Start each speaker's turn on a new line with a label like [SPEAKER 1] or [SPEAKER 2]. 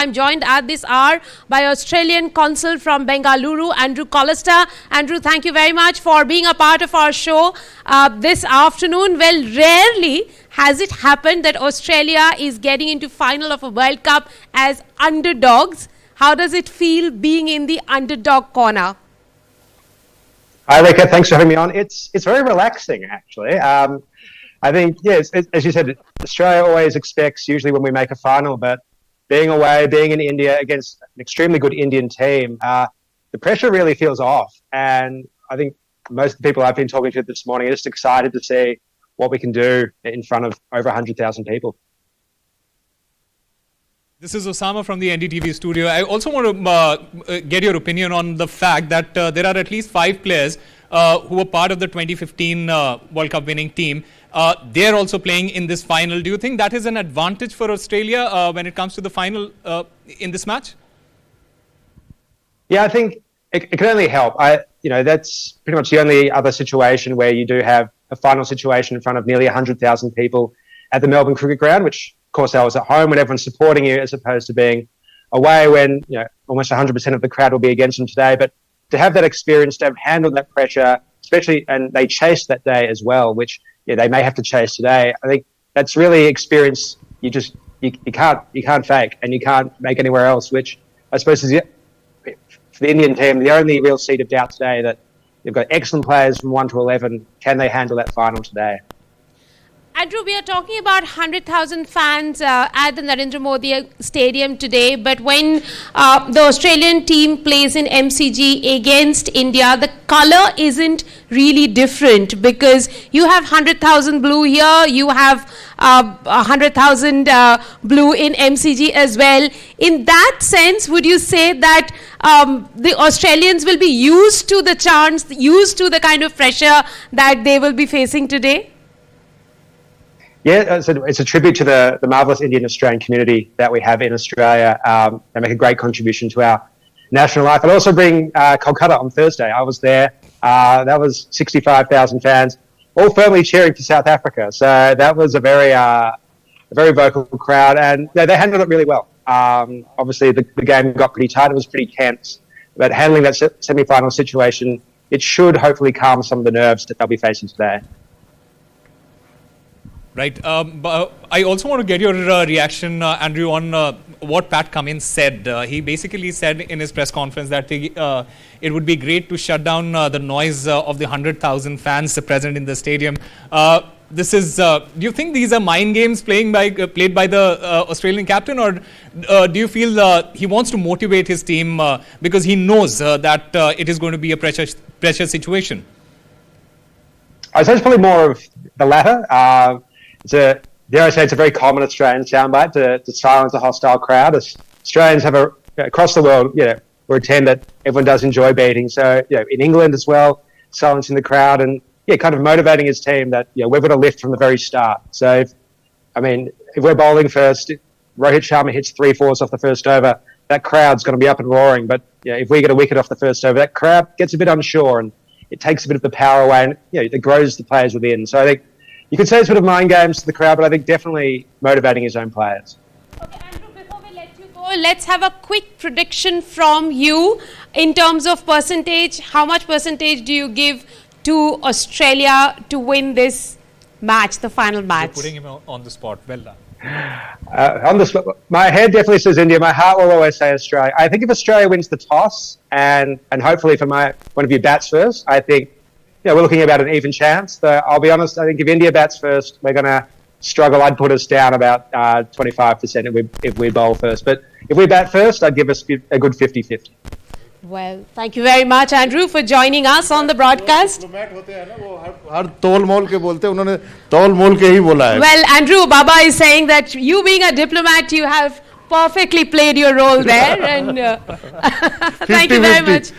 [SPEAKER 1] I'm joined at this hour by Australian Consul from Bengaluru, Andrew Collister. Andrew, thank you very much for being a part of our show this afternoon. Well, rarely has it happened that Australia is getting into final of a World Cup as underdogs. How does it feel being in the underdog corner?
[SPEAKER 2] Hi, Rika. Thanks for having me on. It's very relaxing, actually. I think, yes, as you said, Australia always expects, usually when we make a final, but being away, being in India against an extremely good Indian team, the pressure really feels off. And I think most of the people I've been talking to this morning are just excited to see what we can do in front of over 100,000 people.
[SPEAKER 3] This is Osama from the NDTV studio. I also want to get your opinion on the fact that there are at least 5 players who were part of the 2015 World Cup winning team. They're also playing in this final. Do you think that is an advantage for Australia when it comes to the final in this match?
[SPEAKER 2] Yeah, I think it can only help. That's pretty much the only other situation where you do have a final situation in front of nearly 100,000 people at the Melbourne Cricket Ground, which, of course, I was at home when everyone's supporting you, as opposed to being away when almost 100% of the crowd will be against them today. But to have that experience, to have handled that pressure, especially, and they chased that day as well, which they may have to chase today. I think that's really experience you can't fake, and you can't make anywhere else, which I suppose is for the Indian team the only real seed of doubt today, that they've got excellent players from 1 to 11. Can they handle that final today?
[SPEAKER 1] Andrew, we are talking about 100,000 fans at the Narendra Modi Stadium today, but when the Australian team plays in MCG against India, the colour isn't really different, because you have 100,000 blue here, you have 100,000 blue in MCG as well. In that sense, would you say that the Australians will be used to the chance, used to the kind of pressure that they will be facing today?
[SPEAKER 2] Yeah, it's a tribute to the marvellous Indian Australian community that we have in Australia. They make a great contribution to our national life. I'll also bring Kolkata on Thursday. I was there. That was 65,000 fans, all firmly cheering for South Africa. So that was a very vocal crowd, and they handled it really well. Obviously, the game got pretty tight. It was pretty tense. But handling that semi-final situation, it should hopefully calm some of the nerves that they'll be facing today.
[SPEAKER 3] Right. But I also want to get your reaction, Andrew, on what Pat Cummins said. He basically said in his press conference that it would be great to shut down the noise of the 100,000 fans present in the stadium. Do you think these are mind games played by the Australian captain, or do you feel he wants to motivate his team because he knows that it is going to be a pressure situation?
[SPEAKER 2] I say it's probably more of the latter. It's a very common Australian soundbite to silence a hostile crowd. Australians have across the world, we're a team that everyone does enjoy beating. So, in England as well, silencing the crowd and kind of motivating his team that we're going to lift from the very start. So, if we're bowling first, Rohit Sharma hits 3 fours off the first over, that crowd's going to be up and roaring. But if we get a wicket off the first over, that crowd gets a bit unsure and it takes a bit of the power away, and it grows the players within. So I think you could say it's a bit of mind games to the crowd, but I think definitely motivating his own players.
[SPEAKER 1] Okay, Andrew, before we let you go, let's have a quick prediction from you in terms of percentage. How much percentage do you give to Australia to win this match, the final match?
[SPEAKER 3] You're putting him on the spot. Well done.
[SPEAKER 2] On the spot, my head definitely says India. My heart will always say Australia. I think if Australia wins the toss and hopefully, from my point of view, bats first, I think we're looking about an even chance. I'll be honest, I think if India bats first, we're going to struggle. I'd put us down about 25% if we bowl first. But if we bat first, I'd give us a good 50-50.
[SPEAKER 1] Well, thank you very much, Andrew, for joining us on the broadcast. Well, Andrew, Baba is saying that you being a diplomat, you have perfectly played your role there. And thank you very much.